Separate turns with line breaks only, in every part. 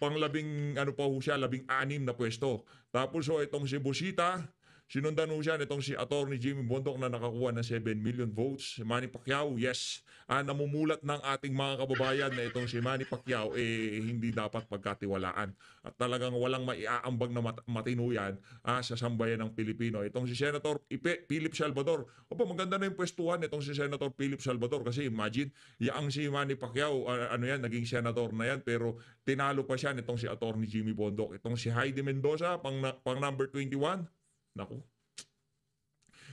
panglabing ano pa ho siya, 16 na pwesto. Tapos ho, itong si Busita, sinundan ho siya nitong si Attorney Jimmy Bondoc na nakakuha ng 7 million votes. Si Manny Pacquiao, yes, namumulat ng ating mga kababayan na itong si Manny Pacquiao hindi dapat pagkatiwalaan. At talagang walang maiaambag na matino yan sa sambayan ng Pilipino. Itong si Senator Philip Salvador. Opo, maganda na yung pwestuhan itong si Senator Philip Salvador kasi imagine, yang si Manny Pacquiao, naging senador na yan pero tinalo pa siya nitong si Attorney Jimmy Bondoc. Itong si Heidi Mendoza, pang number 21. Naku.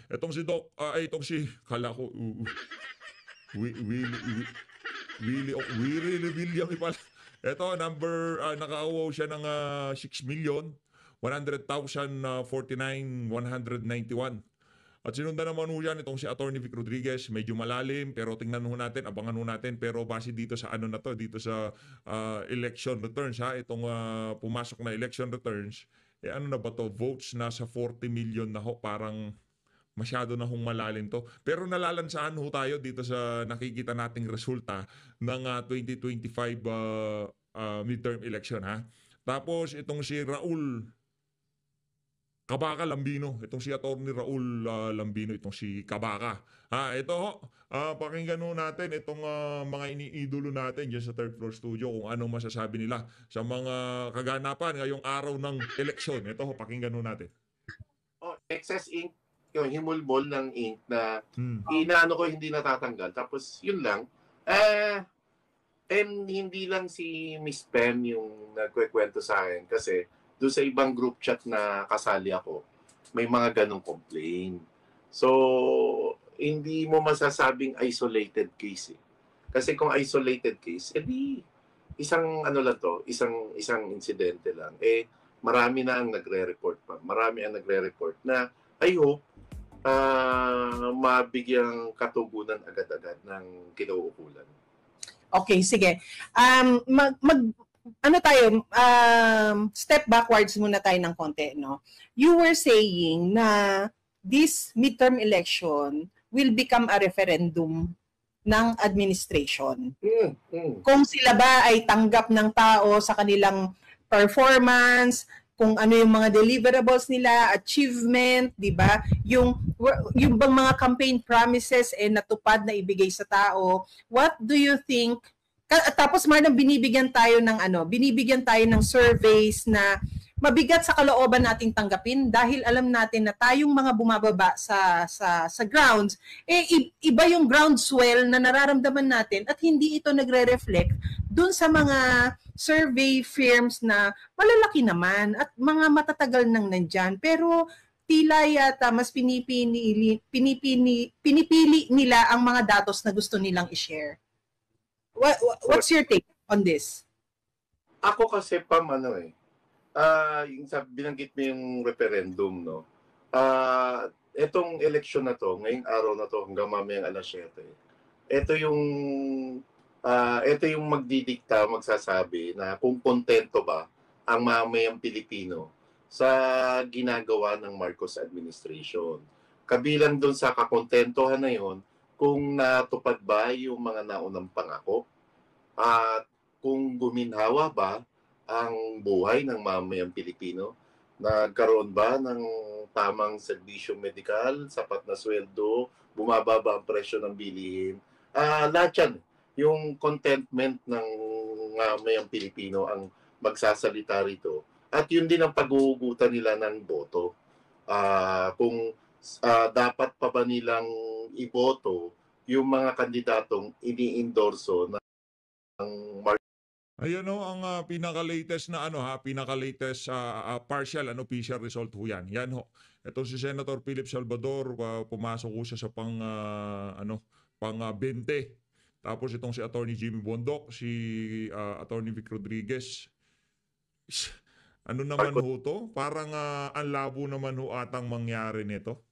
Itong si itong si, kala ko, Willie William pala. Ito, nakakawaw siya ng 6,100,049,191. At sinundan naman ho yan itong si Attorney Vic Rodriguez, medyo malalim pero tingnan ho natin, abangan ho natin, pero base dito sa ano na to, dito sa election returns itong pumasok na election returns, ano na ba to, votes na sa 40 million na ho, parang masyado na hong malalim to. Pero nalalansahan ho tayo dito sa nakikita nating resulta ng 2025 midterm election Tapos itong si Raul Kabaka Lambino, itong si Attorney Raul Lambino, itong si Kabaka. Ito ho, pakinggan ho natin itong mga iniidolo natin dyan sa third floor studio kung anong masasabi nila sa mga kaganapan ngayong araw ng eleksyon. Ito ho, pakinggan ho natin.
Excess ink, yung himulbol ng ink na inaano ko hindi natatanggal. Tapos yun lang. Hindi lang si Miss Pem yung nagkwekwento sa akin kasi doon sa ibang group chat na kasali ako, may mga ganong complaint. So, hindi mo masasabing isolated case Kasi kung isolated case, edi isang ano lang to, isang insidente lang. Marami na ang nagre-report pa. Marami ang nagre-report na I hope mabigyang katugunan agad-agad ng kinauukulan.
Okay, sige. Step backwards muna tayo ng konti, no? You were saying na this midterm election will become a referendum ng administration. Kung sila ba ay tanggap ng tao sa kanilang performance, kung ano yung mga deliverables nila, achievement, di ba? Yung bang mga campaign promises natupad na ibigay sa tao. What do you think? Tapos Marlon, binibigyan tayo ng surveys na mabigat sa kalooban nating tanggapin dahil alam natin na tayong mga bumababa sa grounds, iba yung groundswell na nararamdaman natin at hindi ito nagre-reflect dun sa mga survey firms na malalaki naman at mga matatagal nang nandyan. Pero tila yata mas pinipili nila ang mga datos na gusto nilang i-share. What's your take on this?
Ako kasi yung binanggit mo yung referendum, no? Etong election na to, ngayong araw na to hanggang mamayang alas 7. Ito yung magdidikta, magsasabi na kung kontento ba ang mamayang Pilipino sa ginagawa ng Marcos administration. Kabilang doon sa kakontentohan na yon, kung natupad ba yung mga naunang pangako at kung guminhawa ba ang buhay ng mamayang Pilipino, nagkaroon ba ng tamang serbisyo medikal, sapat na sweldo, bumababa ang presyo ng bilihin. Lahat yan, yung contentment ng mamayang Pilipino ang magsasalita rito. At yun din ang paghuhugutan nila ng boto. Kung dapat pa ba nilang iboto yung mga kandidatong ini-endorso ng
Ayan ang pinaka-latest na pinaka-latest partial unofficial result ho yan. Yan ho. Ito si Senator Philip Salvador, pumasok ho siya sa pang 20. Tapos itong si Attorney Jimmy Bondoc, si Attorney Vic Rodriguez. Ano naman ho to? Parang ang labo naman ho atang mangyari nito.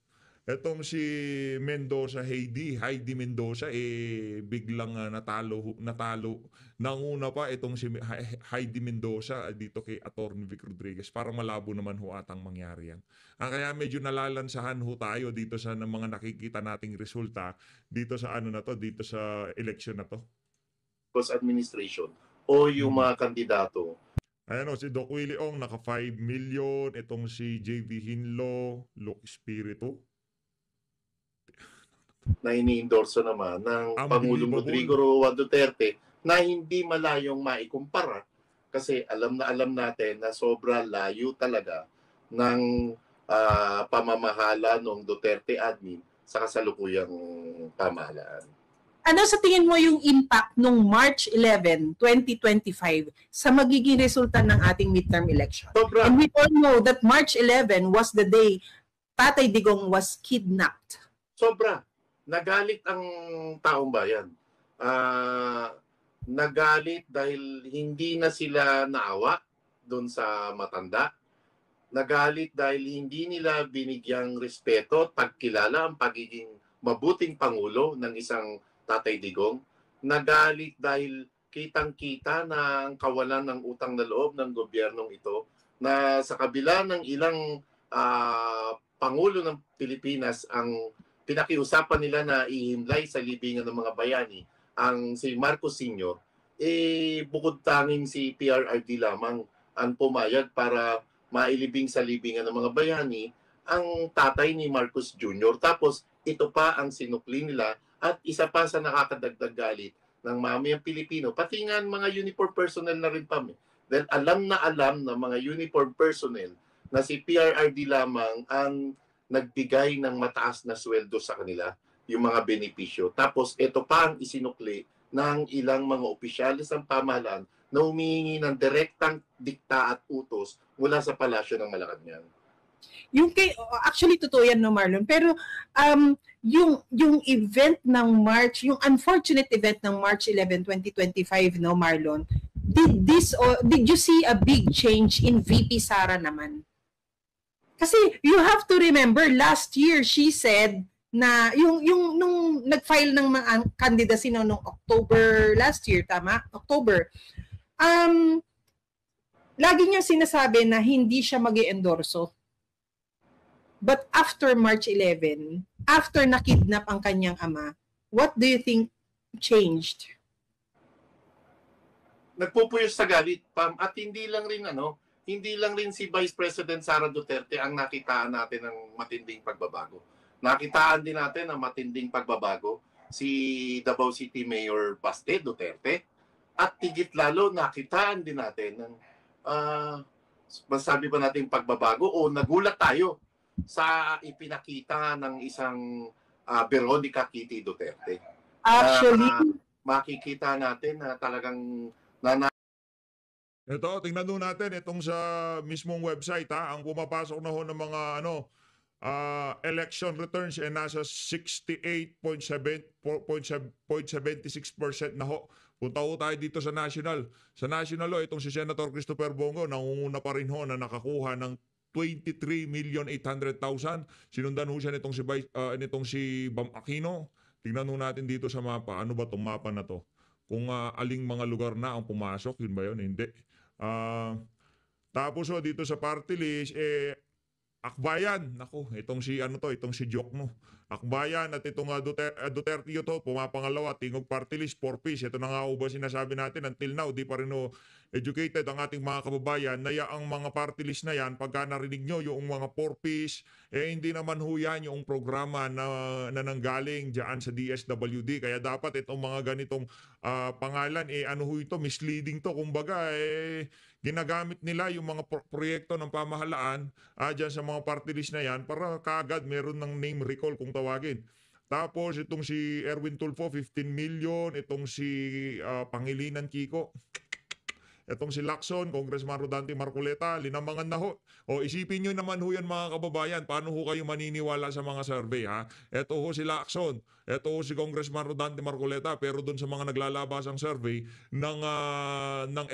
Etong si Mendoza, Heidi Mendoza, biglang natalo. Nanguna pa itong si Heidi Mendoza dito kay Attorney Vic Rodriguez. Parang malabo naman ho atang mangyari yan. Kaya medyo nalalansahan ho tayo dito sa mga nakikita nating resulta dito sa dito sa election na to.
Administration o yung mga kandidato
Ayan o, si Doc Willie Ong, naka 5 million. Itong si JV Hinlo, Luke Espiritu.
Na iniendorso naman ng Pangulong
Unbelievable.
Rodrigo Roa Duterte na hindi malayong maikumpara kasi alam na alam natin na sobra layo talaga ng pamamahala ng Duterte admin sa kasalukuyang pamahalaan.
Ano sa tingin mo yung impact nung March 11, 2025 sa magiging resulta ng ating midterm election?
Sobra.
And we all know that March 11 was the day Tatay Digong was kidnapped.
Sobra. Nagalit ang taong bayan. Nagalit dahil hindi na sila naawa doon sa matanda. Nagalit dahil hindi nila binigyang respeto, pagkilala ang pagiging mabuting pangulo ng isang Tatay Digong. Nagalit dahil kitang-kita na ang kawalan ng utang na loob ng gobyernong ito na sa kabila ng ilang pangulo ng Pilipinas ang pinakiusapan nila na ihimlay sa libingan ng mga bayani ang si Marcos Sr., bukod tanging si PRRD lamang ang pumayag para mailibing sa libingan ng mga bayani ang tatay ni Marcos Jr. Tapos ito pa ang sinukli nila at isa pa sa nakakadagdag galit ng mamayang Pilipino, pati nga mga uniform personnel na rin Pam. Dahil alam ng mga uniform personnel na si PRRD lamang ang nagbigay ng mataas na sweldo sa kanila, yung mga benepisyo. Tapos ito pa ang isinukli ng ilang mga opisyalis ng pamahalaan na humihingi ng direktang dikta at utos mula sa palasyo ng Malacanang.
Actually totoo yan no Marlon, pero yung event ng March, yung unfortunate event ng March 11, 2025 no Marlon, did you see a big change in VP Sara naman? Kasi you have to remember last year she said na yung nung nag-file ng mga candidacy nung October last year, tama? October. Lagi niya sinasabi na hindi siya mag-i-endorso. But after March 11, after nakidnap ang kanyang ama, what do you think changed?
Nagpupuyos sa galit, Pam, at hindi lang rin si Vice President Sara Duterte ang nakitaan natin ng matinding pagbabago. Nakitaan din natin ng matinding pagbabago si Davao City Mayor Baste Duterte at tigit lalo nakitaan din natin ng masabi ba natin pagbabago o nagulat tayo sa ipinakita ng isang Veronica Kitty Duterte.
Actually,
makikita natin na talagang
Ito, tingnan doon natin itong sa mismong website ang pumapasok na ho ng mga election returns nasa 68.76% na ho. Punta ho tayo dito sa national. Sa national itong si Senator Christopher Bongo nangunguna pa rin ho na nakakuha ng 23,800,000. Sinundan ho siya nitong si Bam Aquino. Tingnan ho natin dito sa mapa. Ano ba itong mapa na to? Kung aling mga lugar na ang pumasok, yun ba yun? Hindi. Tapos dito sa party list, Akbayan, nako, itong si Jokno. Akbayan at itong Duterte to, pumapangalawa, tingog party list, 4 piece. Ito na nga ba sinasabi natin, until now, di pa rin educated ang ating mga kababayan na ang mga party list na yan, pagka narinig nyo yung mga 4 piece, hindi naman ho yan yung programa na nanggaling dyan sa DSWD. Kaya dapat itong mga ganitong pangalan, misleading to. Kumbaga, ginagamit nila yung mga proyekto ng pamahalaan dyan sa mga party list na yan para kaagad meron ng name recall kung tawagin. Tapos itong si Erwin Tulfo, 15 million. Itong si Pangilinan Kiko. Itong si Lacson, Congressman Rodante Marcoleta, linamangan na ho. O isipin nyo naman ho yan mga kababayan, paano ho kayo maniniwala sa mga survey ha? Ito ho si Lacson, ito ho si Congressman Rodante Marcoleta, pero doon sa mga naglalabas ang survey ng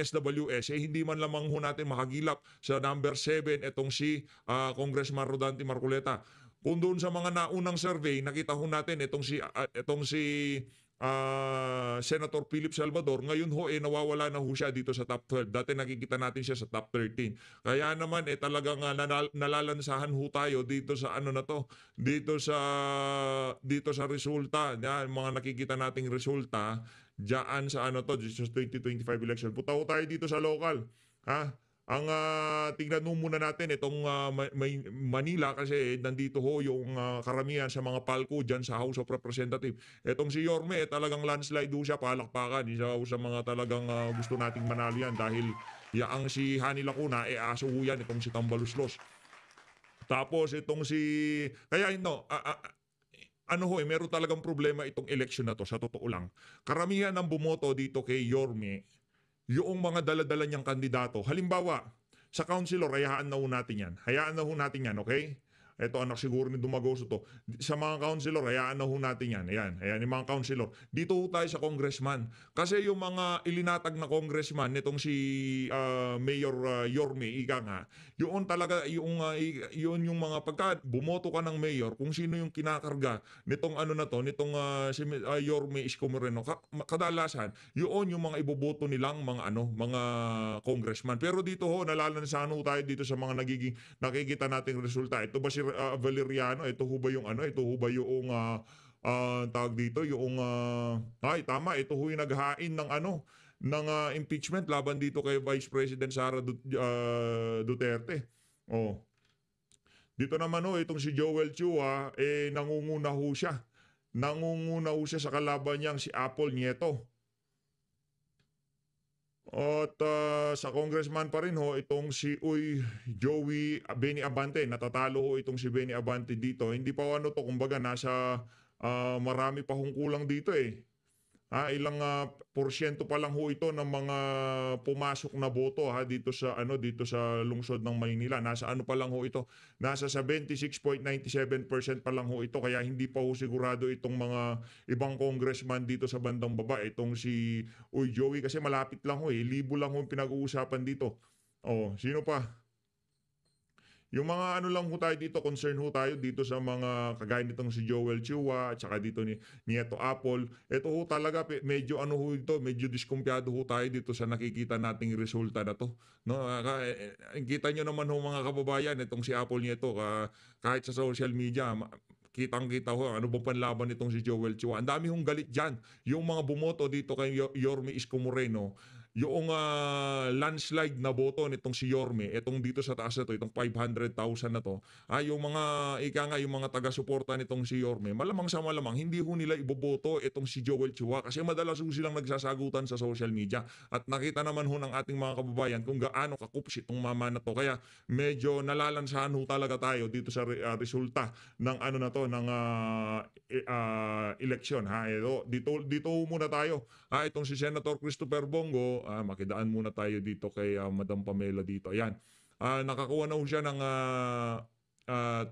SWS, hindi man lamang ho natin makagilap sa number 7, itong si Congressman Rodante Marcoleta. Kung doon sa mga naunang survey, nakita ho natin itong si Senator Philip Salvador, ngayon ho nawawala na ho siya dito sa top 12. Dati nakikita natin siya sa top 13. Kaya naman talagang nalalansahan ho tayo dito sa dito sa resulta. Mga nakikita nating resulta diyan sa 2025 election. Punta ho tayo dito sa local. Ha? Ang tingnan mo muna natin itong Manila kasi nandito ho yung karamihan sa mga palco dyan sa House of Representatives. Itong si Yorme, talagang landslide ho siya, palakpakan. Isa ho sa mga talagang gusto nating manalo yan dahil yaang si Hani Lacuna, aso ho yan, itong si Tambaluslos. Tapos itong si... Kaya ano ho meron talagang problema itong election na to, sa totoo lang. Karamihan ng bumoto dito kay Yorme, yung mga dala-dala niyang kandidato. Halimbawa, sa councilor, hayaan na ho natin yan. Hayaan na ho natin yan, okay? Ito, anak siguro ni Dumagoso to. Sa mga councilor, hayaan na ho natin yan. Ayan yung mga councilor. Dito ho tayo sa congressman. Kasi yung mga ilinatag na congressman, nitong si Mayor Yorme, ika nga, yun talaga, yun yung mga, pagka bumoto ka ng mayor, kung sino yung kinakarga nitong ano na to, nitong si Yorme Isko Moreno, kadalasan, yun yung mga iboboto nilang mga congressman. Pero dito ho, nalalansahan ho tayo dito sa mga nakikita nating resulta. Ito ba si Valeriano? Ito ho ba yung ito ho ba yung tawag dito, yung ay tama, ito ho yung naghain ng ng impeachment laban dito kay Vice President Sara Duterte. Oh. Dito naman ho, itong si Joel Chua, nangunguna ho siya. Nangunguna ho siya sa kalaban niyang si Apple Nieto. At sa congressman pa rin ho, itong si Joey Benny Abante, natatalo ho itong si Benny Abante dito. Hindi pa to, kumbaga nasa marami pa hong kulang dito eh. Ilang porsyento pa lang ho ito ng mga pumasok na boto dito sa lungsod ng Maynila. Nasa pa lang ho ito. Nasa 76.97% pa lang ho ito, kaya hindi pa ho sigurado itong mga ibang congressman dito sa bandang baba. Itong si Joey kasi malapit lang ho libo lang ho pinag-uusapan dito. Sino pa? Yung mga lang ho tayo dito, concern ho tayo dito sa mga kagaya nitong si Joel Chua at saka dito ni Nieto Apple. Ito ho talaga medyo medyo diskumpiyado ho tayo dito sa nakikita nating resulta na to. No, kita nyo naman ho mga kababayan, itong si Apple Nieto, kahit sa social media, kitang-kita ho ano bang panlaban nitong si Joel Chua. Ang dami hong galit diyan. Yung mga bumoto dito kay Yorme Isko Moreno, yung landslide na boto nitong si Yorme, itong dito sa taas na to, itong 500,000 na to, yung mga yung mga taga-suporta nitong si Yorme, malamang sa malamang hindi ho nila iboboto itong si Joel Chua kasi madalas ho silang nagsasagutan sa social media at nakita naman ho ng ating mga kababayan kung gaano kakups itong mama na to, kaya medyo nalalansahan ho talaga tayo dito sa resulta ng na to, ng eleksyon. Dito muna tayo. Itong si Senator Christopher Bongo, makidaan muna tayo dito kay Madam Pamela dito. Ayan. Nakakuha na ho siya ng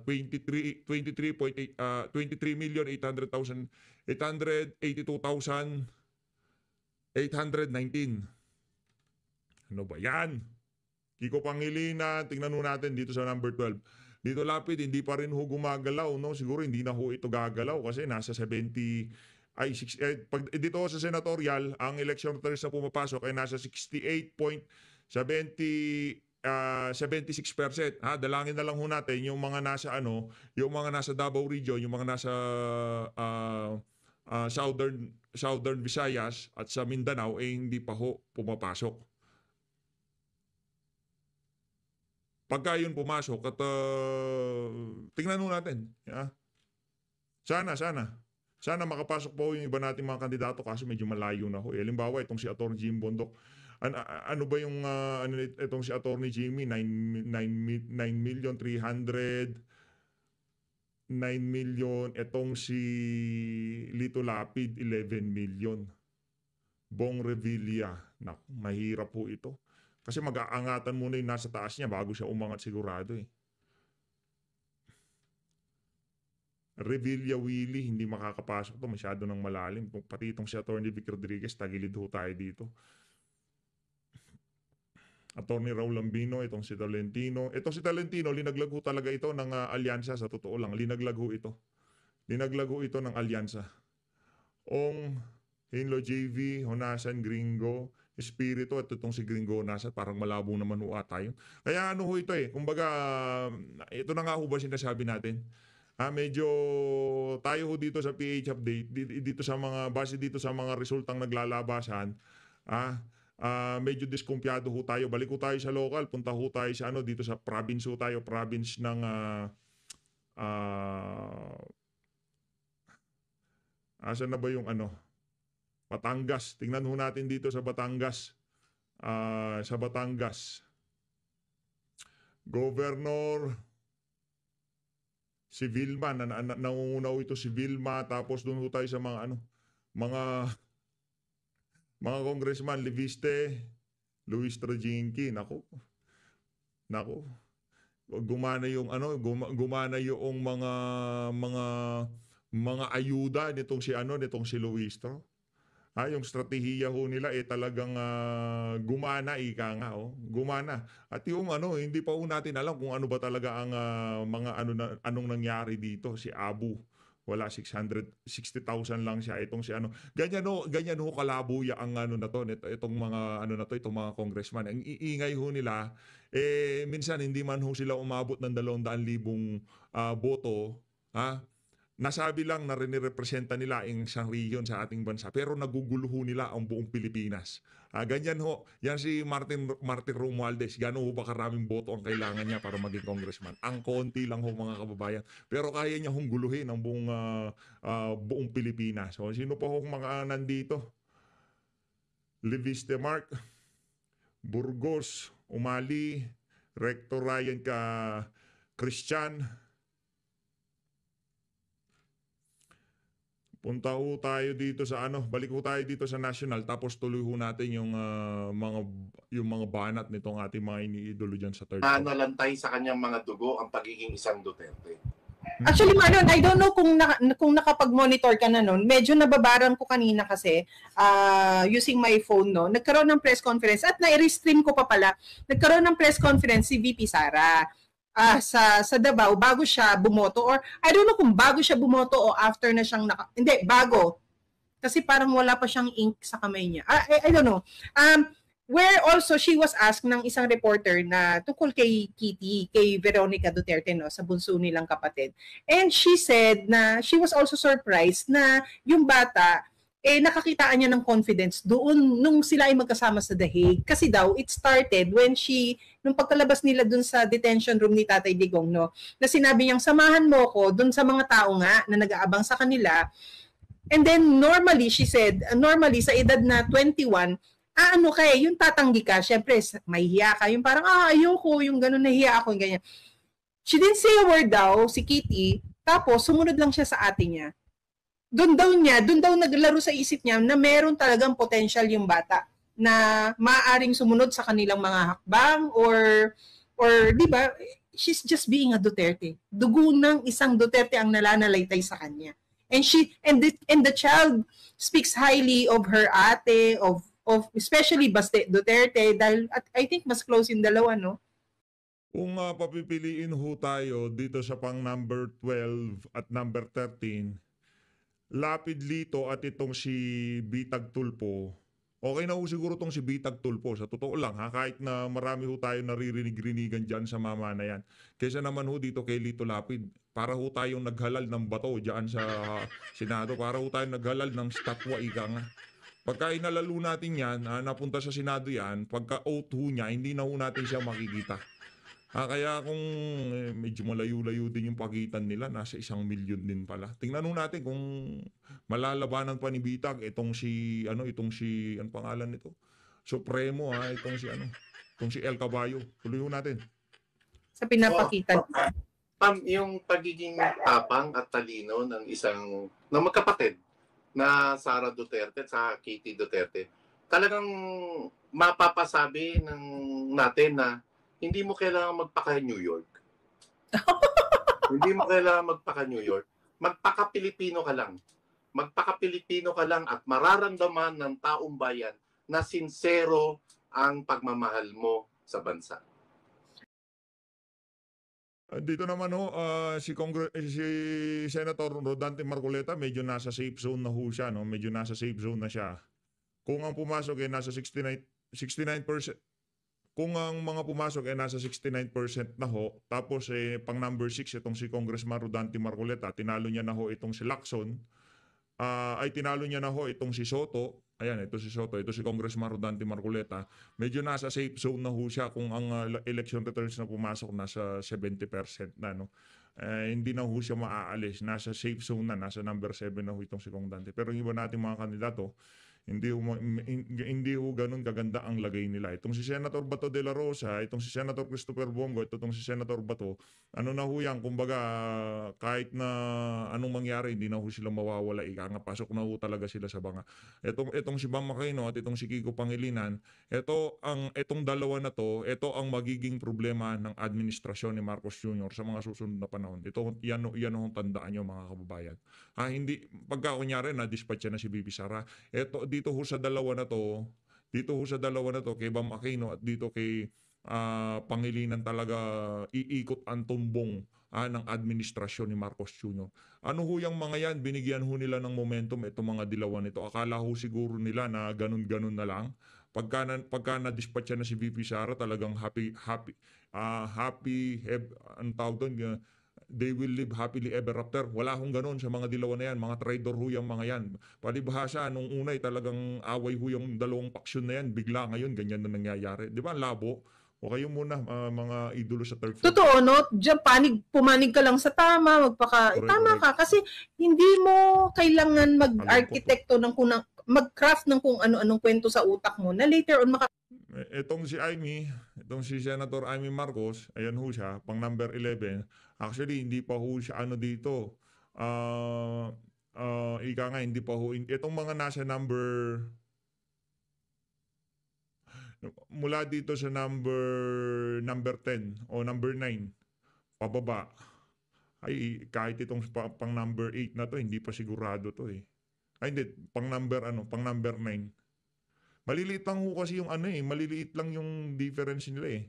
23,882,819. Ano ba yan? Kiko Pangilinan, tingnan ho natin dito sa number 12. Dito Lapid, hindi pa rin ho gumagalaw, no? Siguro hindi na ho ito gagalaw kasi nasa 70 ay dito sa senatorial, ang election results na pumapasok ay nasa 76%. Dalangin na lang ho natin yung mga nasa yung mga nasa Davao region, yung mga nasa Southern Visayas at sa Mindanao hindi pa ho pumapasok. Pagka yun pumasok at tingnan ho natin. Sana makapasok po yung iba nating mga kandidato kasi medyo malayo na ho. Halimbawa, itong si Atty. Jim Bondok. Ano ba yung itong si Atty. Jimmy? 9,300,000. Itong si Lito Lapid, 11 million. Bong Revilla. Mahirap po ito. Kasi mag-aangatan muna yung nasa taas niya bago siya umangat sigurado eh. Revilla Willie, hindi makakapasok to, masyado nang malalim. Pati itong si Atty. Vic Rodriguez, tagilid ho tayo dito. Atty. Raul Lambino, itong si Tolentino. Itong si Tolentino, linaglag ho talaga ito ng alyansa, sa totoo lang. Linaglag ho ito ng alyansa. Hinlo JV, Honasan, Gringo, Espiritu, at itong si Gringo Honasan, parang malabo naman ho tayo. Kaya ho ito kumbaga, ito na nga ho ba sinasabi natin? Medyo tayo ho dito sa PH Update, dito sa mga base dito sa mga resultang naglalabasan, medyo diskumpiyado ho tayo. Balik ho tayo sa local, punta ho tayo sa ano, dito sa province ho tayo, province ng asan na ba yung ano? Batangas. Tingnan ho natin dito sa Batangas. Sa Batangas. Governor si Vilma, nangunguna ho ito si Vilma, tapos doon ho tayo sa mga ano, mga congressman, Leviste, Luis Trajinki, nako. Gumana yung ano, gumana yung mga ayuda nitong si Luistro. Yung strategiya ho nila talagang gumana, ika nga, gumana. At yung ano, hindi pa ho natin alam kung ano ba talaga ang mga anong nangyari dito. Si Abu, wala, 660,000 lang siya. Itong si ano, ganyan ho kalabuya ang ano na to, itong mga ano na to, itong mga congressman. Ang iingay ho nila, minsan hindi man ho sila umabot ng 200,000 boto, ha? Nasabi lang na rinirepresenta nila ang isang region sa ating bansa, pero naguguluho nila ang buong Pilipinas. Ganyan ho, yan si Martin Romualdez, gano'n ho ba karaming boto ang kailangan niya para maging congressman? Ang konti lang ho, mga kababayan. Pero kaya niya hong guluhin ang buong Pilipinas. So, sino pa ho mga nandito? Leviste Mark, Burgos, Umali, Rector Ryan Christian. Punta ho tayo dito sa ano, balik ho tayo dito sa national, tapos tuloy ho natin yung mga banat nitong ating mga iniidolo diyan sa third.
Nalantay sa kanyang mga dugo ang pagiging isang Duterte.
Actually, Marlon, I don't know kung nakapag-monitor ka na nun. Medyo nababaran ko kanina kasi using my phone, no. Nagkaroon ng press conference at na-restream ko pa pala. Nagkaroon ng press conference si VP Sara. Sa Davao bago siya bumoto, or I don't know kung bago siya bumoto o after na siyang hindi, bago. Kasi parang wala pa siyang ink sa kamay niya. I don't know. Where also she was asked ng isang reporter na tungkol kay Kitty, kay Veronica Duterte, no, sa bunso nilang kapatid. And she said na she was also surprised na yung bata nakakitaan niya ng confidence doon nung sila ay magkasama sa The Hague. Kasi daw, it started when nung pagkalabas nila doon sa detention room ni Tatay Digong, no, na sinabi niyang, samahan mo ko doon sa mga tao nga na nag-aabang sa kanila. And then, normally, she said, sa edad na 21, ano yung tatanggi ka, syempre, mahihiya ka, yung parang, ayoko, yung gano'n, nahihiya ako, yung ganyan. She didn't say a word daw, si Kitty, tapos sumunod lang siya sa ate niya. Doon daw naglaro sa isip niya na meron talagang potential yung bata na maaaring sumunod sa kanilang mga hakbang or di ba, she's just being a Duterte. Dugo ng isang Duterte ang nalanalaitay sa kanya. And the child speaks highly of her ate, of especially Baste Duterte, dahil I think mas close yung dalawa, no?
Kung papipiliin ho tayo dito sa pang number 12 at number 13, Lapid Lito at itong si Bitag Tulpo, okay na ho siguro itong si Bitag Tulpo. Sa totoo lang, kahit na marami ho tayo naririnig-rinigan dyan sa mama na yan. Kaysa naman ho dito kay Lito Lapid, para ho tayong naghalal ng bato dyan sa Senado, para ho tayong naghalal ng statwa, ika nga. Pagka inalalo natin yan, napunta sa Senado yan, pagka oath ho niya, hindi na ho natin siya makikita. Kaya kung medyo malayo-layo din yung pagitan nila, nasa 1 milyon din pala. Tingnan natin kung malalabanan pa ni Bitag itong si ang pangalan nito? Supremo, itong si El Caballo. Tuloy natin.
Sa pinapakita.
Yung pagiging tapang at talino ng magkapatid na Sara Duterte at sa Kitty Duterte, talagang mapapasabi natin na hindi mo kailangan magpaka-New York. Hindi mo kailangan magpaka-New York. Magpaka-Pilipino ka lang. Magpaka-Pilipino ka lang at mararamdaman ng taong bayan na sincero ang pagmamahal mo sa bansa.
Dito naman si Senator Rodante Marcoleta, medyo nasa safe zone na ho siya, no? Medyo nasa safe zone na siya. Kung ang pumasok ay nasa 69%, kung ang mga pumasok ay nasa 69% na ho, tapos pang number 6 itong si Congressman Rodante Marcoleta, tinalo niya na ho itong si Lacson, ay tinalo niya na ho itong si Soto, Ayan, ito si Soto, ito si Congressman Rodante Marcoleta. Medyo nasa safe zone na ho siya kung ang election returns na pumasok nasa 70% na, no? Hindi na ho siya maaalis. Nasa safe zone na, nasa number 7 na ho itong si Kong Dante. Pero yung iba nating mga kandidato, hindi ho ganun kaganda ang lagay nila. Itong si Senator Bato de la Rosa, itong si Senator Christopher Bongo, itong si Senator Bato, ano na ho yan, kumbaga kahit na anong mangyari, hindi na ho sila mawawala. Ika nga, pasok na ho talaga sila sa banga. Itong si Bam Makino at itong si Kiko Pangilinan, itong dalawa na to, ito ang magiging problema ng administrasyon ni Marcos Jr. sa mga susunod na panahon. Yan ang tandaan nyo mga kababayan. Hindi, pagka kunyari na-dispatch na si Bibi Sara, dito ho sa dalawa na to, kay Bam Aquino at dito kay Pangilinan talaga iikot ang tumbong ng administrasyon ni Marcos Jr. Ano ho yung mga yan, binigyan ho nila ng momentum itong mga dilawan nito. Akala ho siguro nila na ganun-ganun na lang. Pagka na-dispatch na si VP Sara, talagang ang tawag doon, they will live happily ever after. Wala hong ganun sa mga dilawan na yan. Mga traitor ho yung mga yan. Palibhasa, nung unay talagang away ho yung dalawang paksyon na yan. Bigla ngayon, ganyan na nangyayari. Di ba, ang labo? O kayo muna, mga idolo sa third floor.
Totoo, no? Diyan, pumanig ka lang sa tama, tama ka. Kasi hindi mo kailangan mag-arkitekto ng mag-craft ng kung ano-anong kwento sa utak mo na later on
Itong si Senator Amy Marcos, ayan ho siya, pang number 11. Actually, hindi pa ho siya dito. Ika nga, hindi pa ho. Itong mga nasa mula dito sa number 10 o number 9, pababa. Ay, kahit itong pang number 8 na to, hindi pa sigurado to eh. Ay, hindi, pang number 9. Maliliit lang ho kasi yung maliliit lang yung difference nila eh.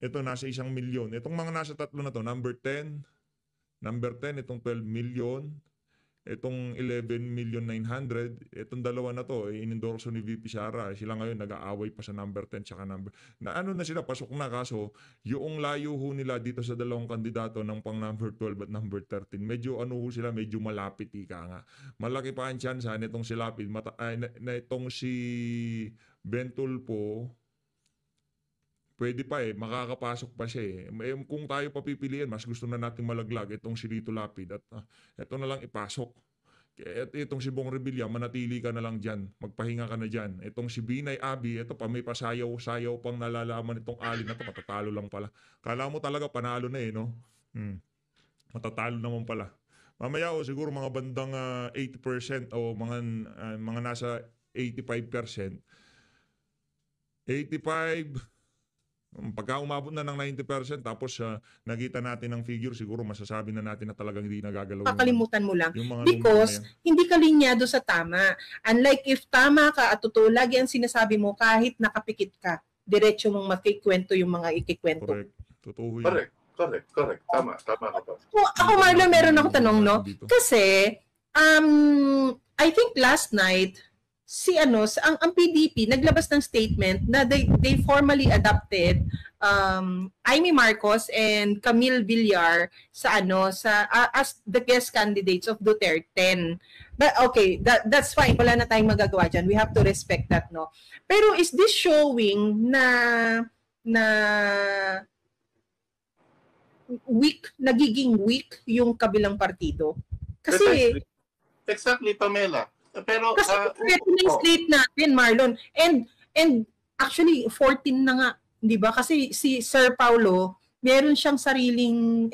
Ito nasa 1 milyon. Itong mga nasa tatlo na to, number 10, itong 12 million, itong 11,900,000, itong dalawa na to, inendorso ni VP Sara. Sila ngayon nag-aaway pa sa number 10 tsaka number. Na sila, pasok na kaso, yung layo ho nila dito sa dalawang kandidato ng pang number 12 at number 13, medyo sila, medyo malapit ika nga. Malaki pa ang chance nitong si Lapid, itong si Bentulpo, pwede pa makakapasok pa siya eh. Kung tayo papipiliin, mas gusto na nating malaglag itong si Lito Lapid at ito na lang ipasok. At itong si Bong Revilla, manatili ka na lang dyan. Magpahinga ka na dyan. Itong si Binay Abi, ito pa may pasayaw-sayaw pang nalalaman itong alin na to. Matatalo lang pala. Kala mo talaga panalo na no? Matatalo naman pala. Mamaya siguro mga bandang 80% o mga nasa 85%. 85%. Pagka umabot na ng 90% tapos nakita natin ang figure, siguro masasabi na natin na talagang hindi nagagalaw.
Kakalimutan mo lang. Because hindi ka linyado sa tama. Unlike if tama ka at totoo, lagi ang sinasabi mo kahit nakapikit ka, diretso mong makikwento yung mga ikikwento.
Correct. Totoo yun.
Correct. Tama ka pa.
Ako, Marlon, meron ako tanong, no? Kasi, I think last night, ang PDP naglabas ng statement na they formally adopted Amy Marcos and Camille Villar as the guest candidates of Duterte. But okay, that's fine. Wala na tayong magagawa dyan. We have to respect that, no? Pero is this showing na nagiging weak yung kabilang partido? Kasi
Exactly, Pamela. Pero
kasi yung slate natin, Marlon. And actually 14 na nga, 'di ba? Kasi si Sir Paulo, meron siyang sariling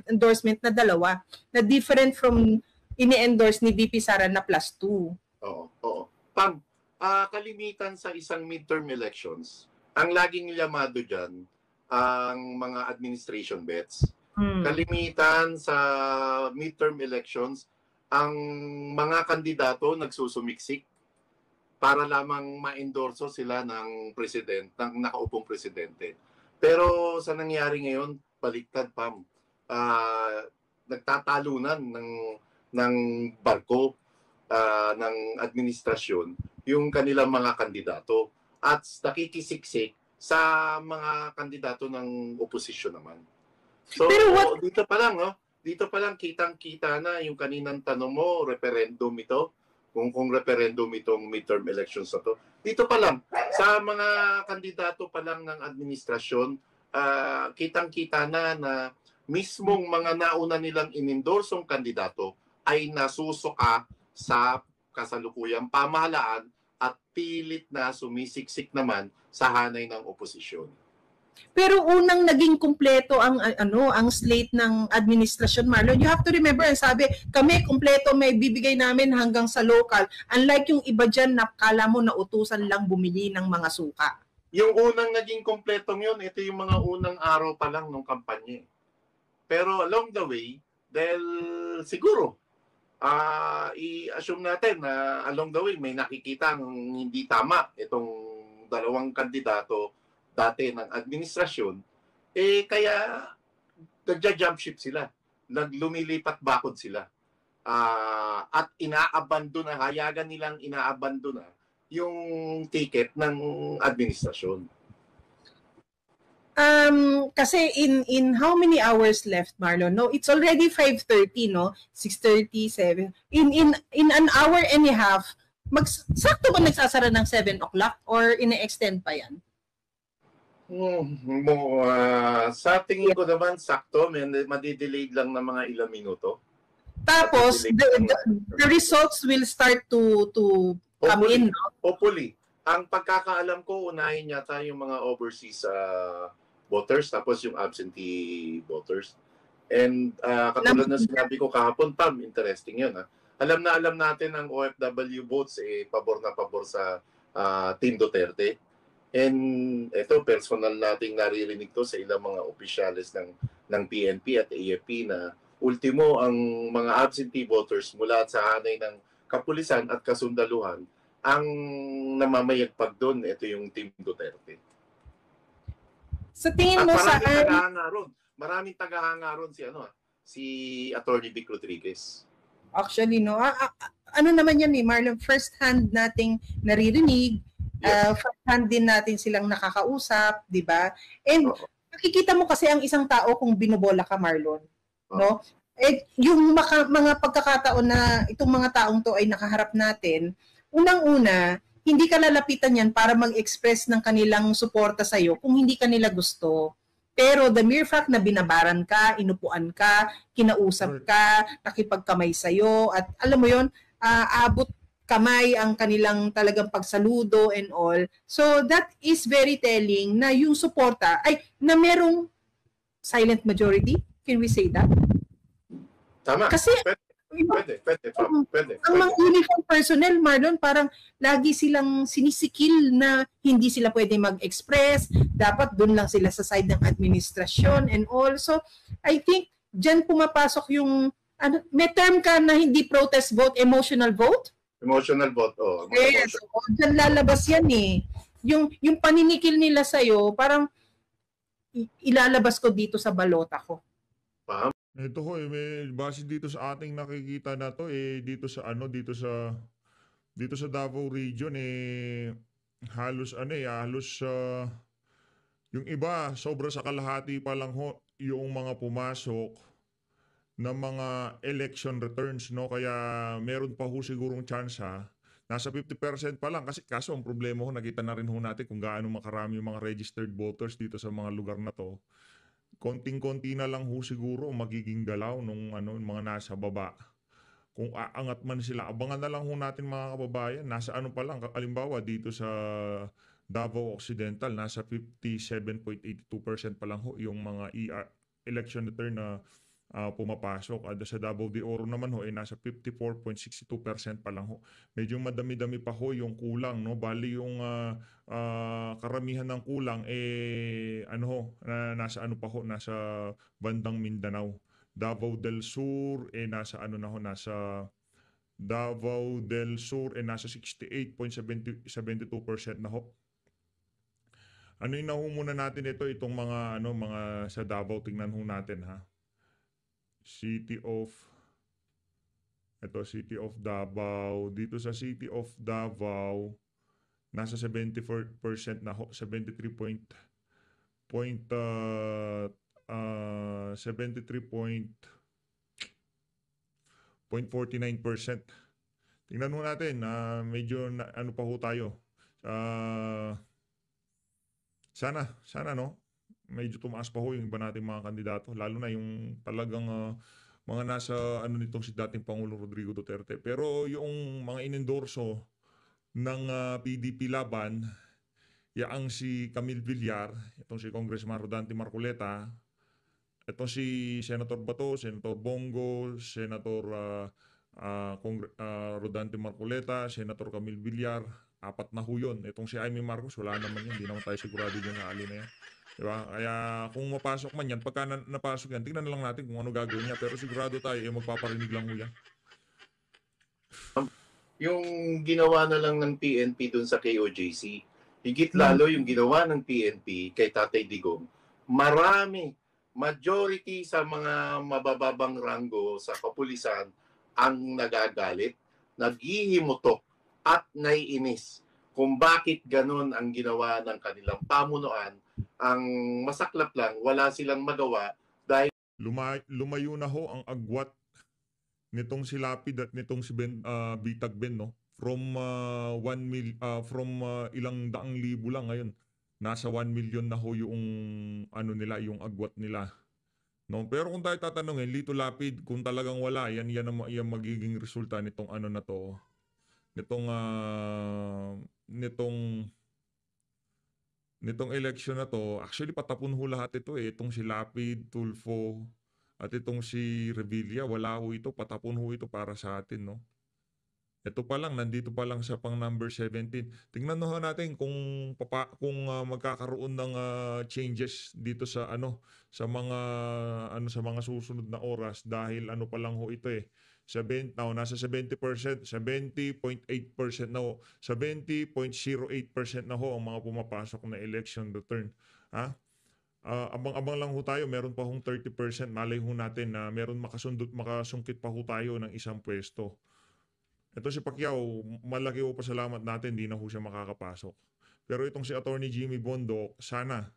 endorsement na dalawa na different from ini-endorse ni VP Sara na +2.
Oo. Pam, kalimitan sa isang midterm elections, ang laging llamado diyan ang mga administration bets. Kalimitan sa midterm elections, ang mga kandidato nagsusumiksik para lamang ma-endorso sila ng nakaupong presidente. Pero sa nangyari ngayon, baliktad, Pam. Nagtatalunan ng barko ng administrasyon yung kanilang mga kandidato at nakikisiksik sa mga kandidato ng oposisyon naman. So, dito pa lang, kitang-kita na yung kaninang tanong mo, referendum ito. kung referendum itong midterm elections na to. Dito pa lang, sa mga kandidato pa lang ng administrasyon, kitang-kita na mismong mga nauna nilang inindorsong kandidato ay nasusuka sa kasalukuyang pamahalaan at pilit na sumisiksik naman sa hanay ng oposisyon.
Pero unang naging kumpleto ang slate ng administrasyon, Marlon. You have to remember, sabi, kami kumpleto may bibigay namin hanggang sa local. Unlike yung iba diyan na kala mo na utusan lang bumili ng mga suka.
Yung unang naging kumpletong yun, ito yung mga unang araw pa lang ng kampanya. Pero along the way, dahil siguro, i-assume natin na along the way may nakikita ng hindi tama itong dalawang kandidato dati ng administrasyon, kaya nagja-jump ship sila, lumilipat bakod sila. At inaabandona, hayagan nilang inaabandona yung ticket ng administrasyon.
Kasi in how many hours left, Marlon? No, it's already 5:30, no? 6:37. In an hour and a half, sakto ba nagsasara ng 7 o'clock or ine-extend pa yan?
Sa tingin ko naman sakto, madidelayed lang ng mga ilang minuto.
Tapos the results will start to come in, no?
Hopefully. Ang pagkakaalam ko, unahin yata yung mga overseas voters, tapos yung absentee voters. And katulad na sinabi ko kahapon, Pam, interesting yun. Alam natin ang OFW votes, pabor na pabor sa Team Duterte. And ito, personal nating naririnig to sa ilang mga opisyalis ng PNP at AFP na ultimo ang mga absentee voters mula sa hanay ng kapulisan at kasundaluhan ang namamayagpag doon. Ito yung Team Duterte.
Sa tingin mo
maraming tagahanga ron si Attorney Vic Rodriguez.
Actually, no, ano naman yan Marlon, first hand nating naririnig, first hand din natin silang nakakausap, di ba? And nakikita mo kasi ang isang tao kung binobola ka, Marlon, no? Yung mga pagkakataon na itong mga taong to ay nakaharap natin, unang-una, hindi ka lalapitan yan para mag-express ng kanilang suporta sa'yo kung hindi ka nila gusto. Pero the mere fact na binabaran ka, inupuan ka, kinausap ka, nakipagkamay sa'yo, at alam mo yon, abot kamay ang kanilang talagang pagsaludo and all. So that is very telling na yung suporta, na merong silent majority. Can we say that?
Tama.
Kasi Pwede. Ang mga uniform personnel, Marlon, parang lagi silang sinisikil na hindi sila pwede mag-express. Dapat doon lang sila sa side ng administrasyon and all. So, I think dyan pumapasok yung, may term ka na hindi protest vote, emotional vote?
Emotional vote,
Yes, dyan lalabas yan Yung paninikil nila sa'yo, parang ilalabas ko dito sa balota ko.
Ito ho, may base dito sa ating nakikita na to dito sa Davao region halos yung iba sobra sa kalahati pa lang ho yung mga pumasok na mga election returns, no, kaya meron pa ho sigurong chance nasa 50% pa lang kaso ang problema ho, nakita na rin ho natin kung gaano makarami yung mga registered voters dito sa mga lugar na to. Konting-konti na lang ho siguro magiging galaw nung mga nasa baba. Kung aangat man sila, abangan na lang ho natin mga kababayan. Nasa pa lang, halimbawa dito sa Davao Occidental, nasa 57.82% pa lang ho yung mga election return na pumapasok. At sa Davao de Oro naman ho, nasa 54.62% pa lang ho. Medyo madami-dami pa ho yung kulang, no? Bali yung karamihan ng kulang nasa bandang Mindanao. Davao del Sur nasa Davao del Sur nasa 68.72% na ho. Na ho muna natin itong mga sa Davao, tingnan ho natin City of Davao. Dito sa City of Davao nasa 74% na ho, 73.49%. tingnan mo natin na medyo ano pa ho tayo. Sana no, medyo tumaas pa ho yung iba nating mga kandidato, lalo na yung talagang mga nasa ano nitong si dating Pangulong Rodrigo Duterte. Pero yung mga inendorso ng PDP laban, yaang si Camille Villar, itong si Congressman Rodante Marcoleta, itong si Senator Bato, Senator Bongo, Senator Rodante Marcoleta, Senator Camille Villar, 4 na ho yun. Itong si Amy Marcos, wala naman yun. Hindi naman tayo sigurado dyan na alin na yan. Diba? Kaya kung mapasok man yan, pagka napasok yan, tingnan na lang natin kung ano gagawin niya. Pero sigurado tayo, magpaparinig lang ho yan.
Yung ginawa na lang ng PNP dun sa KOJC, higit lalo yung ginawa ng PNP kay Tatay Digong, majority sa mga mabababang ranggo sa kapulisan ang nagagalit, naghihimutok at naiinis kung bakit ganun ang ginawa ng kanilang pamunuan. Ang masaklap lang, wala silang magawa dahil
lumayo na ho ang agwat nitong si Lapid at nitong si Bitag Ben, no? From ilang daang libo lang ngayon. Nasa 1 million na ho yung ano nila, yung agwat nila. No, pero kung tayo tatanungin, Lito Lapid, kung talagang wala, yan magiging resulta nitong ano na to. Nitong election na to. Actually patapon ho lahat ito eh. Itong si Lapid, Tulfo, at itong si Revilla, wala ho ito, patapon ho ito para sa atin, no. Ito pa lang, nandito pa lang sa pang number 17. Tingnan ho natin kung magkakaroon ng changes dito sa sa mga susunod na oras, dahil ano pa lang ho ito eh. Nasa 70%, 70.8% na ho, 70.08% na ho ang mga pumapasok na election return. Ha? Abang-abang lang ho tayo, meron pa hong 30%, malay ho natin na meron makasungkit pa ho tayo ng isang pwesto. Ito si Pacquiao, malaki ho pasalamat natin, di na ho siya makakapasok. Pero itong si Attorney Jimmy Bondoc, sana.